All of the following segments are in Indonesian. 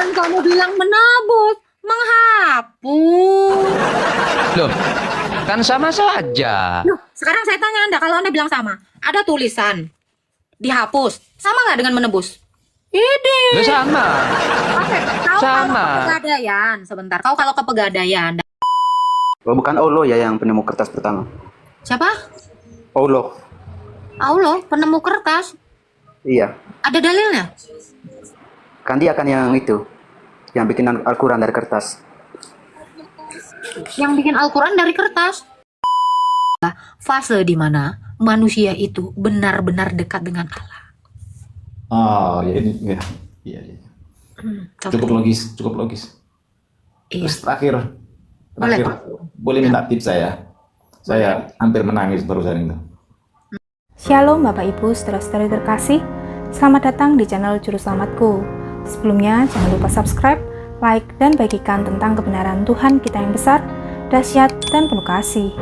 Jangan kamu bilang menebus, menghapus. Loh, kan sama saja. Loh, sekarang saya tanya Anda, kalau Anda bilang sama, ada tulisan dihapus, sama nggak dengan menebus? Ini. Loh, sama. Oke, kau Sama. kalau ke Pegadaian, sebentar. Kau kalau ke Pegadaian, Oh, bukan Allah ya yang penemu kertas pertama. siapa? Allah. Allah, penemu kertas. Iya. Ada dalilnya? Kan dia kan yang itu. Yang bikin Al-Quran dari kertas. Yang bikin Al-Quran dari kertas. Fase di mana manusia itu benar-benar dekat dengan Allah. Oh, ya ini ya. Iya, iya. Cukup logis, cukup logis. Iya. Terus terakhir, Boleh, Pak. boleh minta tips saya? Saya hampir menangis barusan itu. Shalom Bapak Ibu saudara-saudari terkasih, selamat datang di channel Juru Selamatku. Sebelumnya jangan lupa subscribe, like, dan bagikan tentang kebenaran Tuhan kita yang besar, dahsyat, dan penuh kasih.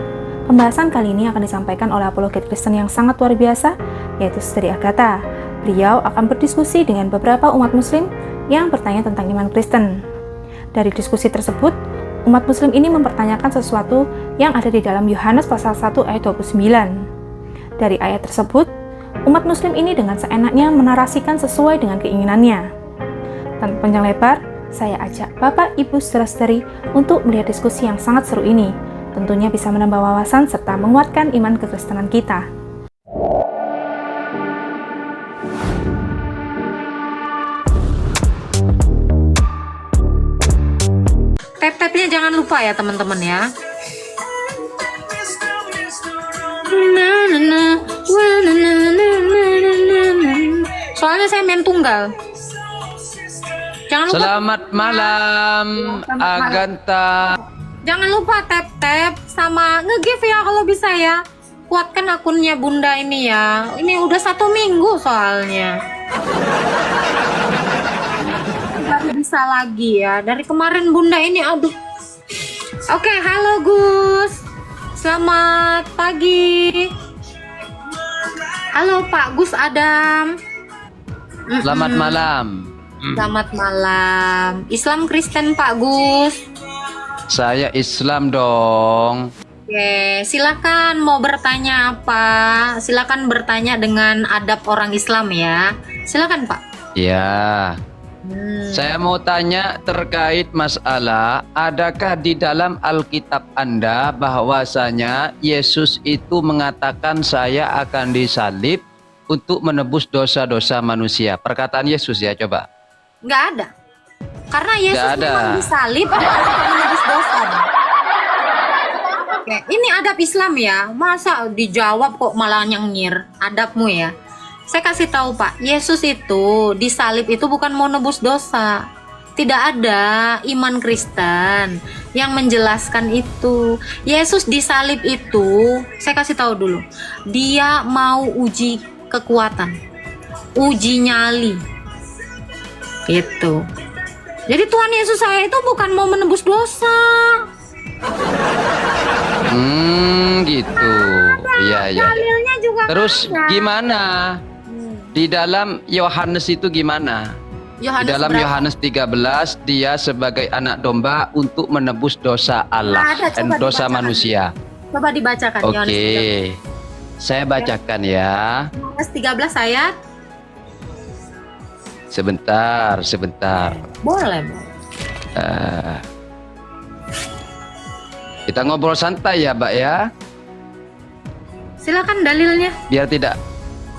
Pembahasan kali ini akan disampaikan oleh apologet Kristen yang sangat luar biasa, yaitu Saudari Agatha. Beliau akan berdiskusi dengan beberapa umat muslim yang bertanya tentang iman Kristen. Dari diskusi tersebut, umat muslim ini mempertanyakan sesuatu yang ada di dalam Yohanes pasal 1 ayat 29. Dari ayat tersebut, umat muslim ini dengan seenaknya menarasikan sesuai dengan keinginannya. Tanpa panjang lebar, saya ajak Bapak, Ibu, Saudara-saudari untuk melihat diskusi yang sangat seru ini. Tentunya bisa menambah wawasan serta menguatkan iman kekristenan kita. Tap-tapnya jangan lupa ya teman-teman ya. Soalnya saya main tunggal. Jangan lupa. Selamat malam, Agatha. Jangan lupa tap-tap sama nge-give ya kalau bisa ya. Kuatkan akunnya Bunda ini ya. Ini udah 1 minggu soalnya. Baru bisa lagi ya. Dari kemarin Bunda ini aduh. Oke, halo Gus. Selamat pagi. Halo Pak Gus Adam. Selamat malam. Selamat malam. Islam Kristen Pak Gus. Saya Islam dong. Oke, silakan mau bertanya apa? Silakan bertanya dengan adab orang Islam ya. Silakan Pak. Ya, saya mau tanya terkait masalah, adakah di dalam Alkitab Anda bahwasanya Yesus itu mengatakan saya akan disalib untuk menebus dosa-dosa manusia? Perkataan Yesus ya, coba. Nggak ada. Karena Yesus Nggak ada. memang disalib untuk menebus dosa. Oke, ini adab Islam ya. Masa dijawab kok malah nyengir adabmu ya. Saya kasih tahu Pak, Yesus itu disalib itu bukan mau nebus dosa. Tidak ada iman Kristen yang menjelaskan itu. Yesus disalib itu, saya kasih tahu dulu, dia mau uji kekuatan, uji nyali, gitu. Jadi Tuhan Yesus saya itu bukan mau menebus dosa. Gitu. Iya, iya. Dalilnya juga Terus ada. gimana? Di dalam Yohanes itu gimana? Di dalam berapa? Yohanes 13 dia sebagai anak domba untuk menebus dosa Allah Ada, dan coba dosa dibacakan. manusia. Coba dibacakan Yohanes Oke. Saya bacakan ya. 13 ayat. Sebentar. Boleh. Kita ngobrol santai ya, Mbak ya. Silakan dalilnya. Biar tidak.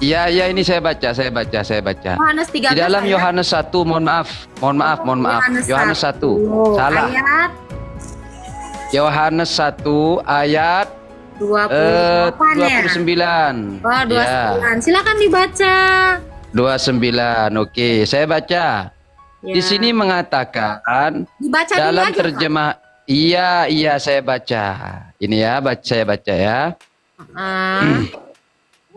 Iya, ini saya baca. Yohanes 13 Di dalam ayat. Yohanes 1, mohon maaf. Yohanes 1. Salah. Ayat Yohanes 1 ayat 28 ya. 29. Oh, 29. Ya, Silakan dibaca. 29. Oke, saya baca. Ya. Di sini mengatakan Dibaca dalam dulu aja, terjemah. Iya, saya baca. Ini ya, saya baca ya. Pak.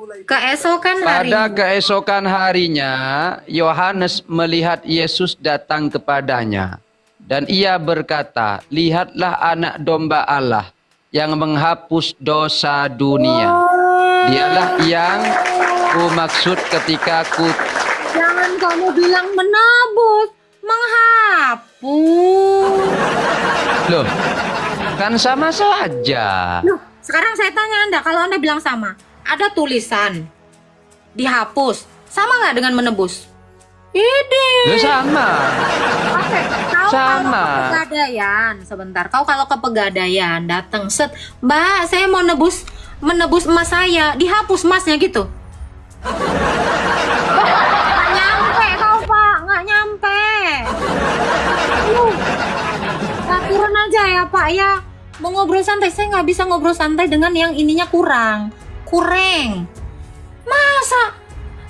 Keesokan hari. Pada keesokan harinya, Yohanes melihat Yesus datang kepadanya. Dan ia berkata, lihatlah anak domba Allah yang menghapus dosa dunia. Dialah yang ku maksud ketika ku... Jangan kamu bilang menebus, menghapus. Kan sama saja. Loh, sekarang saya tanya Anda, kalau Anda bilang sama, ada tulisan dihapus, sama nggak dengan menebus? Lu sama. Oke, kau Sama. kalau ke Pegadaian, sebentar. Kau kalau ke Pegadaian datang set, Mbak, saya mau menebus emas saya, dihapus emasnya gitu. Nggak nyampe kau Pak, nggak nyampe. Aturan aja ya Pak ya. Mau ngobrol santai, saya nggak bisa ngobrol santai dengan yang ininya kurang. Masa,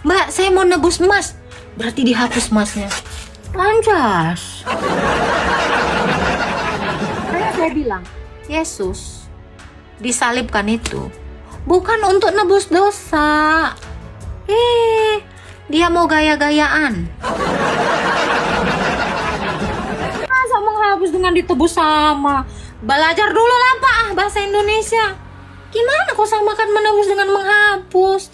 Mbak, saya mau nebus emas, berarti dihapus emasnya. Anjas. Saya bilang, Yesus disalibkan itu bukan untuk nebus dosa. Dia mau gaya-gayaan. Masa menghapus dengan ditebus sama? Belajar dulu lah Pak bahasa Indonesia. Gimana kau samakan menebus dengan menghapus?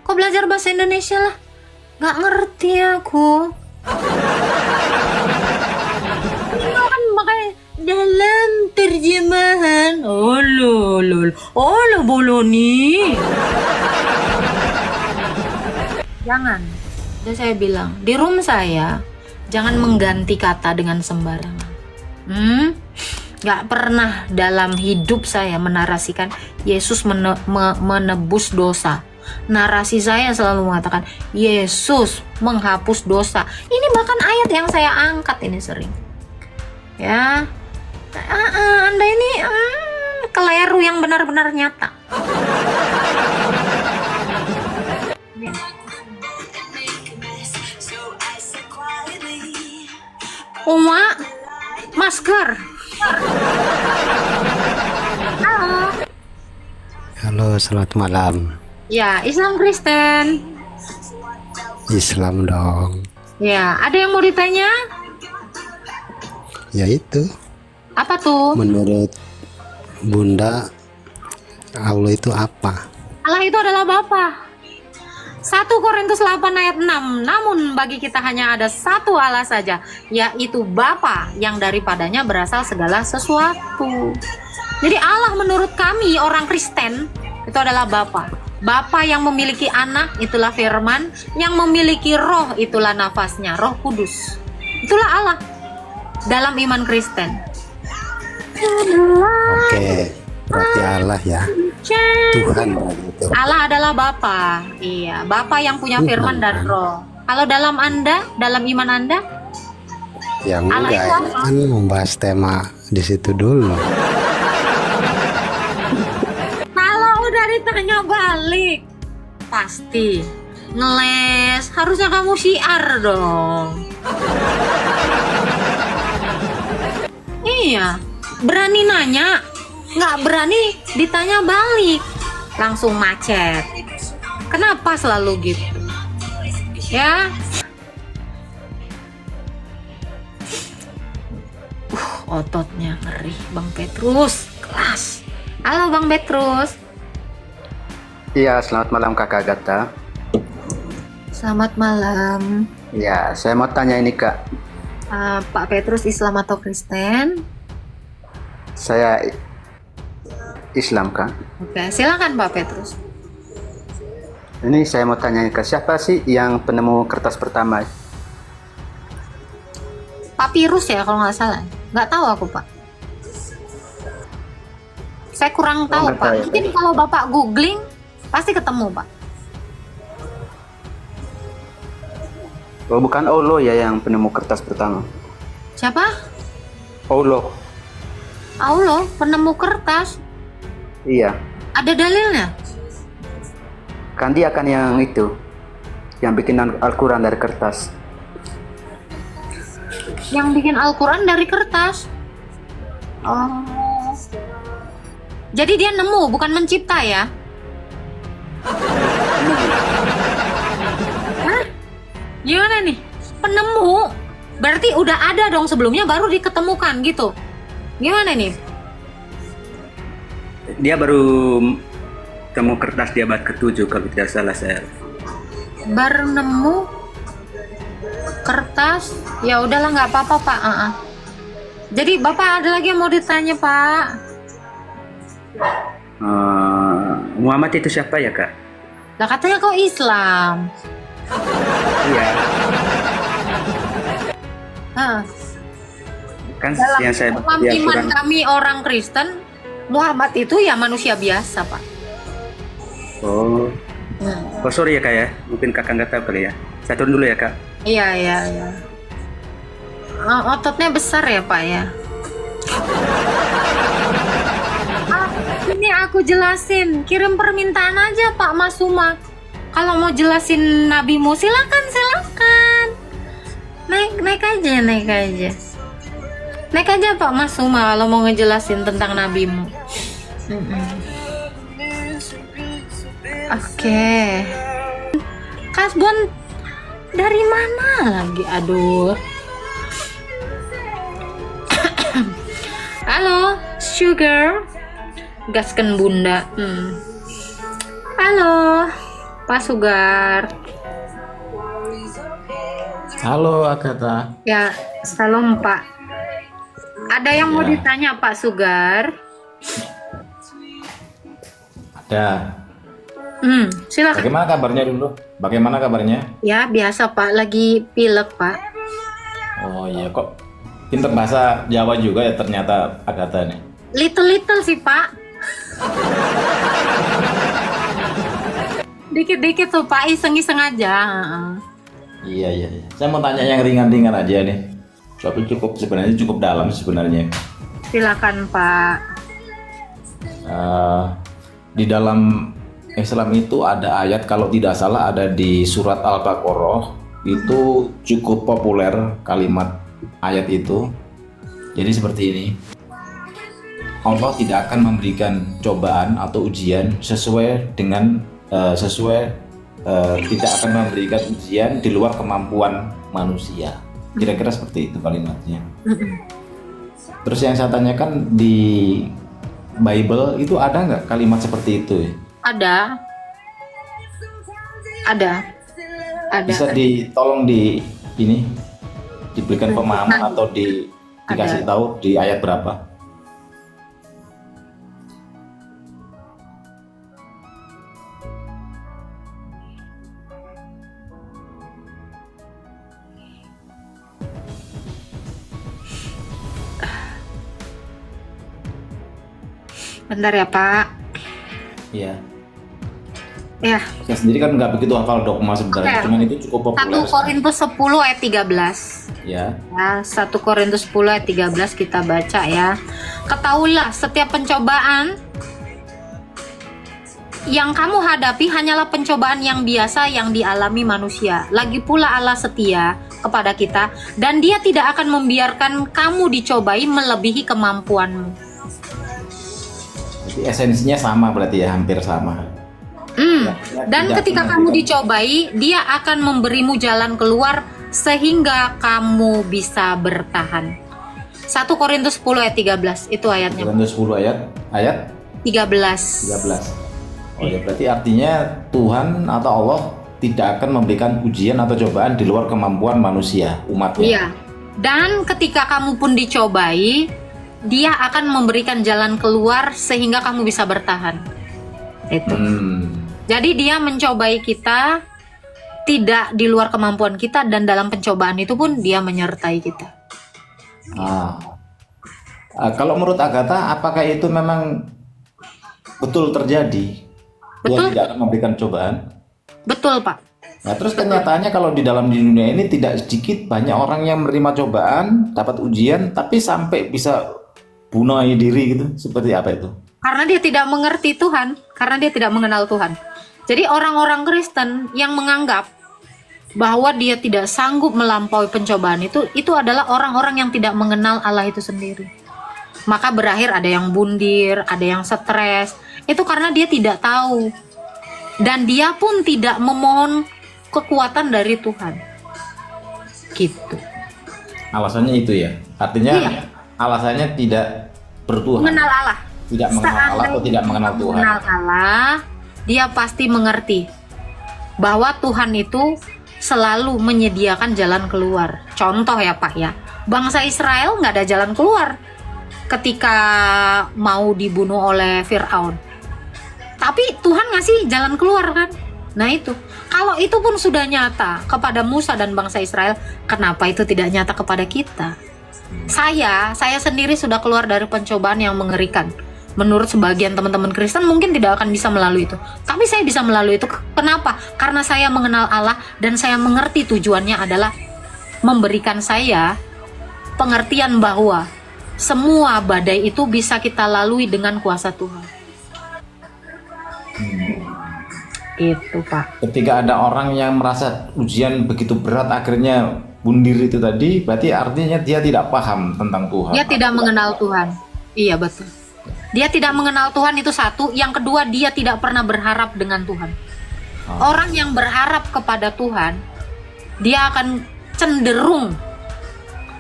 Kau belajar bahasa Indonesia lah. Gak ngerti aku. Ini kan makanya dalam terjemahan. Oh boloni. Jangan. Udah saya bilang, di room saya jangan mengganti kata dengan sembarangan. Gak pernah dalam hidup saya menarasikan Yesus menebus dosa. Narasi saya selalu mengatakan Yesus menghapus dosa. Ini bahkan ayat yang saya angkat ini sering. Ya, Anda ini keliru yang benar-benar nyata. Uma, masker. Halo, selamat malam. Ya, Islam Kristen. Islam dong. Ya, ada yang mau ditanya? Ya itu, Apa tuh? menurut Bunda, Allah itu apa? Allah itu adalah Bapa. 1 Korintus 8 ayat 6. Namun bagi kita hanya ada satu Allah saja, yaitu Bapa, yang daripadanya berasal segala sesuatu. Jadi Allah menurut kami orang Kristen itu adalah Bapa. Bapa yang memiliki anak itulah firman, yang memiliki roh itulah nafasnya, Roh Kudus. Itulah Allah dalam iman Kristen. Oke, berarti Allah ya. Tuhan berarti itu. Allah adalah Bapa. Iya, Bapa yang punya firman dan roh. Kalau dalam Anda, dalam iman Anda, Yang Allah enggak, itu ini kan membahas tema di situ dulu. kalau udah ditanya balik, pasti ngeles. Harusnya kamu syiar dong. Iya, berani nanya, nggak berani ditanya balik, langsung macet. Kenapa selalu gitu? Ya. Ototnya ngeri, Bang Petrus. Kelas. Halo Bang Petrus. Iya, selamat malam Kakak Agatha. Selamat malam. Ya, saya mau tanya ini Kak. Pak Petrus Islam atau Kristen? Saya Islam Kak. Oke, silakan Pak Petrus. Ini saya mau tanya ke siapa sih yang penemu kertas pertama? Papirus ya kalau nggak salah. Nggak tahu aku Pak. Saya kurang tahu nggak Pak. tahu ya, Mungkin kalau Bapak googling pasti ketemu Pak. Oh, bukan Olo ya yang penemu kertas pertama. Siapa? Olo. Allah, penemu kertas. Iya. Ada dalilnya? Kan dia kan yang itu. Yang bikin Al-Quran dari kertas. Yang bikin Al-Quran dari kertas. Oh. Jadi dia nemu, bukan mencipta ya? Hah? Gimana nih? Penemu. Berarti udah ada dong sebelumnya baru diketemukan gitu. Gimana nih? Dia baru temu kertas di abad ke-7 kalau tidak salah saya. Baru nemu kertas. Ya udahlah nggak apa-apa Pak. Jadi Bapak ada lagi yang mau ditanya, Pak? Muhammad itu siapa ya, Kak? Lah katanya kok Islam. Iya, Hah. kan Dalam yang saya dalam ya, iman Quran. kami orang Kristen, Muhammad itu ya manusia biasa, Pak. Oh, sorry ya, Kak ya. Mungkin Kakak nggak tahu kali ya. Saya turun dulu ya, Kak. Iya, iya, iya. Ototnya besar ya, Pak ya. Ini aku jelasin, kirim permintaan aja Pak Mas Suma. Kalau mau jelasin nabimu silakan. Naik aja. Naik aja Pak Mas Suma kalau mau ngejelasin tentang nabimu. Oke. Kasbon dari mana lagi? Aduh. Halo, Sugar. Gasken Bunda. Halo, Pak Sugar. Halo Agatha. Ya, salam Pak. Ada yang mau Ya. ditanya Pak Sugar? Ada. Silakan. Bagaimana kabarnya dulu? Bagaimana kabarnya? Ya, biasa Pak, lagi pilek Pak. Oh iya, kok pinter bahasa Jawa juga ya ternyata Agatha nih. Little sih Pak. Dikit-dikit tuh Pak, iseng-iseng aja. Iya. Saya mau tanya yang ringan-ringan aja nih. Tapi sebenarnya cukup dalam sebenarnya. Silakan Pak. Di dalam Islam itu ada ayat, kalau tidak salah ada di surat Al-Baqarah, itu cukup populer kalimat ayat itu. Jadi seperti ini. Allah tidak akan memberikan cobaan atau ujian tidak akan memberikan ujian di luar kemampuan manusia. Kira-kira seperti itu kalimatnya. Terus yang saya tanyakan, di Bible itu ada nggak kalimat seperti itu? Ada. Bisa tolong diberikan pemahaman atau dikasih tahu di ayat berapa? Bentar ya Pak. Iya. Ya. Saya sendiri kan nggak begitu hafal dogma sebenarnya, Oke. cuman itu cukup 1 populer. Korintus 10 ayat 13. Ya. Ya, 1 Korintus 10 ayat 13 kita baca ya. Ketahuilah setiap pencobaan yang kamu hadapi hanyalah pencobaan yang biasa yang dialami manusia. Lagi pula Allah setia kepada kita dan Dia tidak akan membiarkan kamu dicobai melebihi kemampuanmu. Jadi esensinya sama berarti ya, hampir sama. Dan ketika kamu dicobai, Dia akan memberimu jalan keluar sehingga kamu bisa bertahan. 1 Korintus 10 ayat 13 itu ayatnya. Korintus 10 ayat 13. 13. Oh ya, berarti artinya Tuhan atau Allah tidak akan memberikan ujian atau cobaan di luar kemampuan manusia, umatnya. Iya. Dan ketika kamu pun dicobai, Dia akan memberikan jalan keluar sehingga kamu bisa bertahan. Itu. Jadi Dia mencobai kita tidak di luar kemampuan kita, dan dalam pencobaan itu pun Dia menyertai kita. Kalau menurut Agatha, apakah itu memang betul terjadi? Betul. Tuhan tidak akan memberikan cobaan? Betul Pak. Nah, terus kenyataannya kalau di dunia ini tidak sedikit banyak orang yang menerima cobaan, dapat ujian, tapi sampai bisa bunuh diri gitu. Seperti apa itu? Karena dia tidak mengerti Tuhan, karena dia tidak mengenal Tuhan. Jadi orang-orang Kristen yang menganggap bahwa dia tidak sanggup melampaui pencobaan itu adalah orang-orang yang tidak mengenal Allah itu sendiri. Maka berakhir ada yang bundir, ada yang stres. Itu karena dia tidak tahu. Dan dia pun tidak memohon kekuatan dari Tuhan. Gitu. Alasannya itu ya? Artinya Iya. alasannya tidak bertuhan. Mengenal Allah. Tidak mengenal Allah atau tidak mengenal Tuhan. Mengenal Allah, dia pasti mengerti bahwa Tuhan itu selalu menyediakan jalan keluar. Contoh ya Pak ya, Bangsa Israel nggak ada jalan keluar ketika mau dibunuh oleh Firaun. Tapi Tuhan ngasih jalan keluar kan? Nah itu, kalau itu pun sudah nyata kepada Musa dan bangsa Israel, kenapa itu tidak nyata kepada kita? Saya sendiri sudah keluar dari pencobaan yang mengerikan. Menurut sebagian teman-teman Kristen mungkin tidak akan bisa melalui itu. Tapi saya bisa melalui itu. Kenapa? Karena saya mengenal Allah dan saya mengerti tujuannya adalah memberikan saya pengertian bahwa semua badai itu bisa kita lalui dengan kuasa Tuhan. Itu Pak. Ketika ada orang yang merasa ujian begitu berat akhirnya bundir itu tadi, berarti artinya dia tidak paham tentang Tuhan. Dia tidak mengenal Tuhan. Iya betul. Dia tidak mengenal Tuhan itu satu. Yang kedua, dia tidak pernah berharap dengan Tuhan. Orang yang berharap kepada Tuhan, dia akan cenderung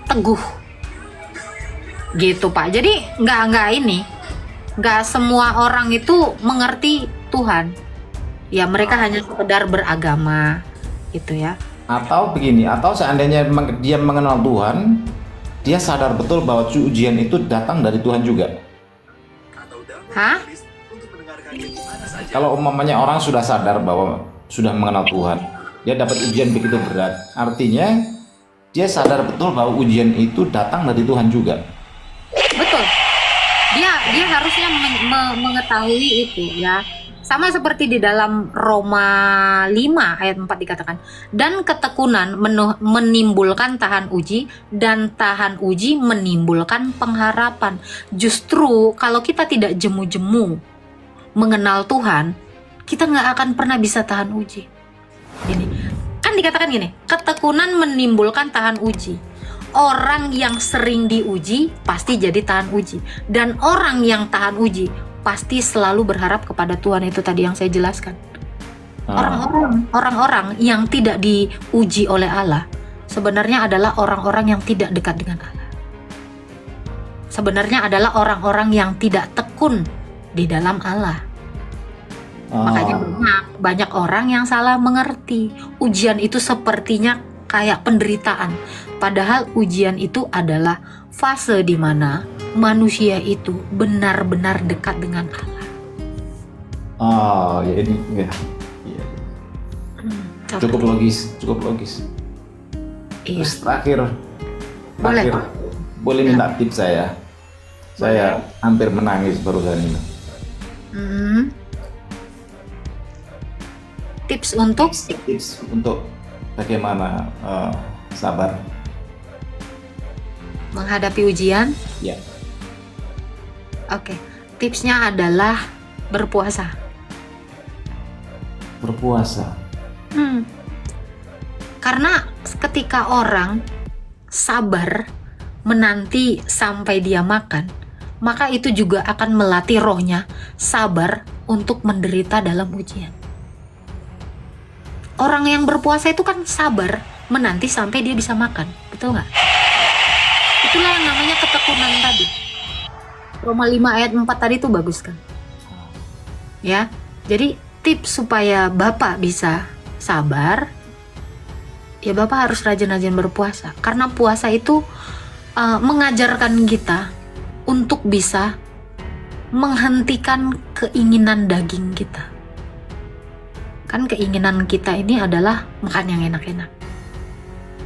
teguh. Gitu Pak. Jadi nggak semua orang itu mengerti Tuhan. Ya mereka hanya sekedar beragama gitu ya. Atau begini, atau seandainya dia mengenal Tuhan, dia sadar betul bahwa ujian itu datang dari Tuhan juga. Hah? Kalau umpamanya orang sudah sadar bahwa sudah mengenal Tuhan, dia dapat ujian begitu berat, artinya dia sadar betul bahwa ujian itu datang dari Tuhan juga. Betul. Dia harusnya mengetahui itu ya. Sama seperti di dalam Roma 5 ayat 4 dikatakan, dan ketekunan menimbulkan tahan uji, dan tahan uji menimbulkan pengharapan. Justru kalau kita tidak jemu-jemu mengenal Tuhan, kita nggak akan pernah bisa tahan uji. Gini, kan dikatakan gini, ketekunan menimbulkan tahan uji. Orang yang sering diuji pasti jadi tahan uji, dan orang yang tahan uji pasti selalu berharap kepada Tuhan. Itu tadi yang saya jelaskan. Orang-orang yang tidak diuji oleh Allah sebenarnya adalah orang-orang yang tidak dekat dengan Allah. Sebenarnya adalah orang-orang yang tidak tekun di dalam Allah. Makanya banyak orang yang salah mengerti. Ujian itu sepertinya kayak penderitaan. Padahal ujian itu adalah fase di mana manusia itu benar-benar dekat dengan Allah. Oh, ya ini ya. Cukup logis. Iya. Terus terakhir, Boleh, Pak. boleh minta tips saya. Saya hampir menangis barusan ini. Tips untuk Tips untuk bagaimana sabar. menghadapi ujian. Ya. Oke, tipsnya adalah berpuasa. Berpuasa. Karena ketika orang sabar menanti sampai dia makan, maka itu juga akan melatih rohnya sabar untuk menderita dalam ujian. Orang yang berpuasa itu kan sabar menanti sampai dia bisa makan, betul nggak? Itulah yang namanya ketekunan tadi. Roma 5 ayat 4 tadi itu bagus kan? Ya, jadi tips supaya Bapak bisa sabar, ya Bapak harus rajin-rajin berpuasa. Karena puasa itu mengajarkan kita untuk bisa menghentikan keinginan daging kita. Kan keinginan kita ini adalah makan yang enak-enak.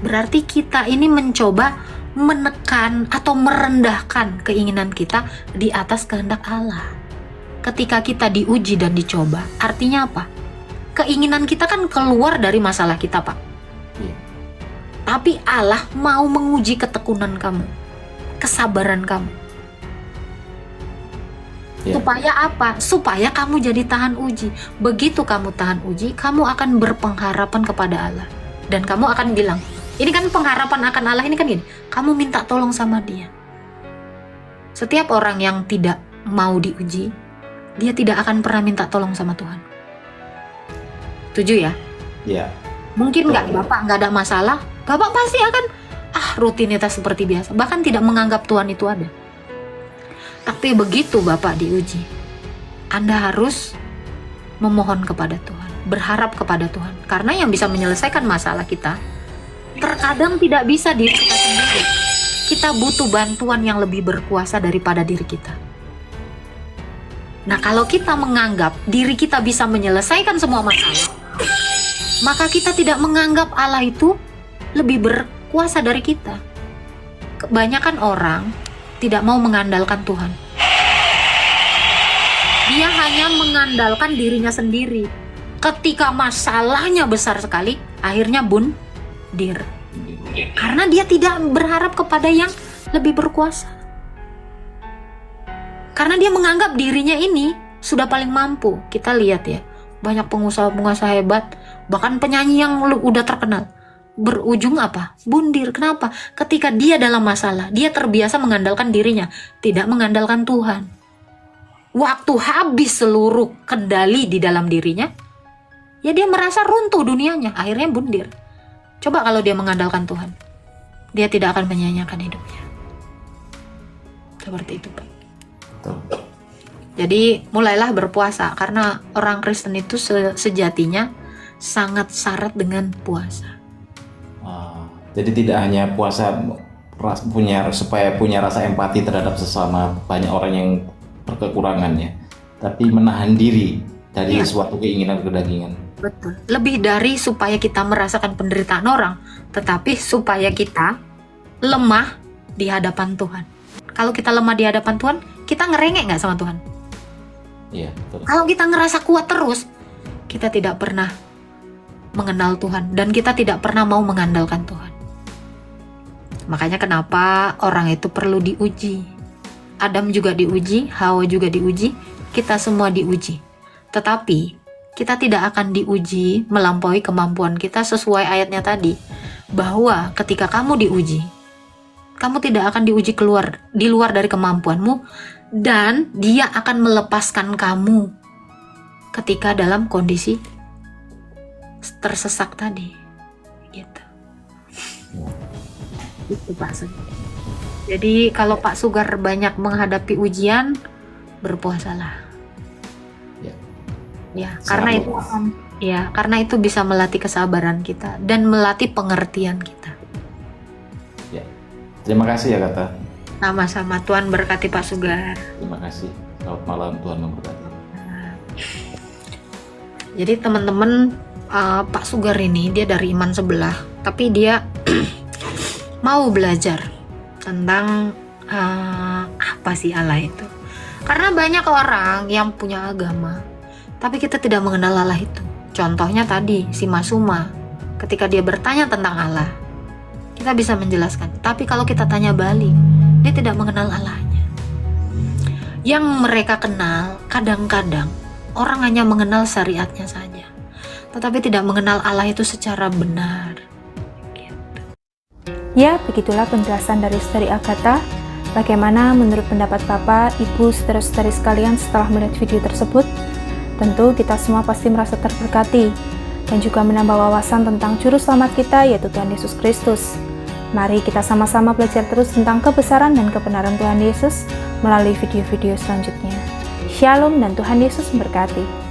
Berarti kita ini mencoba menekan atau merendahkan keinginan kita di atas kehendak Allah. Ketika kita diuji dan dicoba, artinya apa? Keinginan kita kan keluar dari masalah kita, Pak. Tapi Allah mau menguji ketekunan kamu, kesabaran kamu. Supaya apa? Supaya kamu jadi tahan uji. Begitu kamu tahan uji, kamu akan berpengharapan kepada Allah. Dan kamu akan bilang, ini kan pengharapan akan Allah ini kan gini, kamu minta tolong sama Dia. Setiap orang yang tidak mau diuji, dia tidak akan pernah minta tolong sama Tuhan. Setuju ya? Iya. Mungkin Bapak nggak ada masalah, Bapak pasti akan rutinitas seperti biasa, bahkan tidak menganggap Tuhan itu ada. Tapi begitu Bapak diuji, Anda harus memohon kepada Tuhan, berharap kepada Tuhan, karena yang bisa menyelesaikan masalah kita terkadang tidak bisa diri kita sendiri, kita butuh bantuan yang lebih berkuasa daripada diri kita. Nah, kalau kita menganggap diri kita bisa menyelesaikan semua masalah, maka kita tidak menganggap Allah itu lebih berkuasa dari kita. Kebanyakan orang tidak mau mengandalkan Tuhan. Dia hanya mengandalkan dirinya sendiri. Ketika masalahnya besar sekali, akhirnya bundir. Karena dia tidak berharap kepada yang lebih berkuasa. Karena dia menganggap dirinya ini sudah paling mampu. Kita lihat ya, banyak pengusaha-pengusaha hebat, bahkan penyanyi yang udah terkenal, berujung apa? Bundir. Kenapa? Ketika dia dalam masalah, dia terbiasa mengandalkan dirinya, tidak mengandalkan Tuhan. Waktu habis seluruh kendali di dalam dirinya, ya dia merasa runtuh dunianya, akhirnya bundir. Coba kalau dia mengandalkan Tuhan, dia tidak akan menyia-nyiakan hidupnya. Seperti itu, Pak. Betul. Jadi mulailah berpuasa, karena orang Kristen itu sejatinya sangat syarat dengan puasa. Jadi tidak hanya puasa supaya punya rasa empati terhadap sesama banyak orang yang berkekurangannya, tapi menahan diri dari suatu keinginan kedagingan. Betul. Lebih dari supaya kita merasakan penderitaan orang, tetapi supaya kita lemah di hadapan Tuhan. Kalau kita lemah di hadapan Tuhan, kita ngerengek nggak sama Tuhan? Iya, betul. Kalau kita ngerasa kuat terus, kita tidak pernah mengenal Tuhan dan kita tidak pernah mau mengandalkan Tuhan. Makanya kenapa orang itu perlu diuji. Adam juga diuji, Hawa juga diuji, kita semua diuji. Tetapi kita tidak akan diuji melampaui kemampuan kita sesuai ayatnya tadi. Bahwa ketika kamu diuji, kamu tidak akan diuji di luar dari kemampuanmu, dan dia akan melepaskan kamu ketika dalam kondisi tersesak tadi. Gitu. Itu Pak Sugar. Jadi kalau Pak Sugar banyak menghadapi ujian, berpuasalah. Ya, karena itu bisa melatih kesabaran kita dan melatih pengertian kita. Ya. Terima kasih ya Kata. Sama-sama, Tuhan berkati Pak Sugar. Terima kasih. Selamat malam, Tuhan memberkati. Jadi teman-teman, Pak Sugar ini dia dari iman sebelah, tapi dia mau belajar tentang apa sih Allah itu. Karena banyak orang yang punya agama, tapi kita tidak mengenal Allah itu. Contohnya tadi, si Masuma. Ketika dia bertanya tentang Allah, kita bisa menjelaskan. Tapi kalau kita tanya balik, dia tidak mengenal Allahnya. Yang mereka kenal, kadang-kadang orang hanya mengenal syariatnya saja, tetapi tidak mengenal Allah itu secara benar. Gitu. Ya, begitulah penjelasan dari Saudari Agatha. Bagaimana menurut pendapat Bapak, Ibu, saudara-saudari sekalian setelah melihat video tersebut? Tentu kita semua pasti merasa terberkati dan juga menambah wawasan tentang juru selamat kita, yaitu Tuhan Yesus Kristus. Mari kita sama-sama belajar terus tentang kebesaran dan kebenaran Tuhan Yesus melalui video-video selanjutnya. Shalom dan Tuhan Yesus memberkati.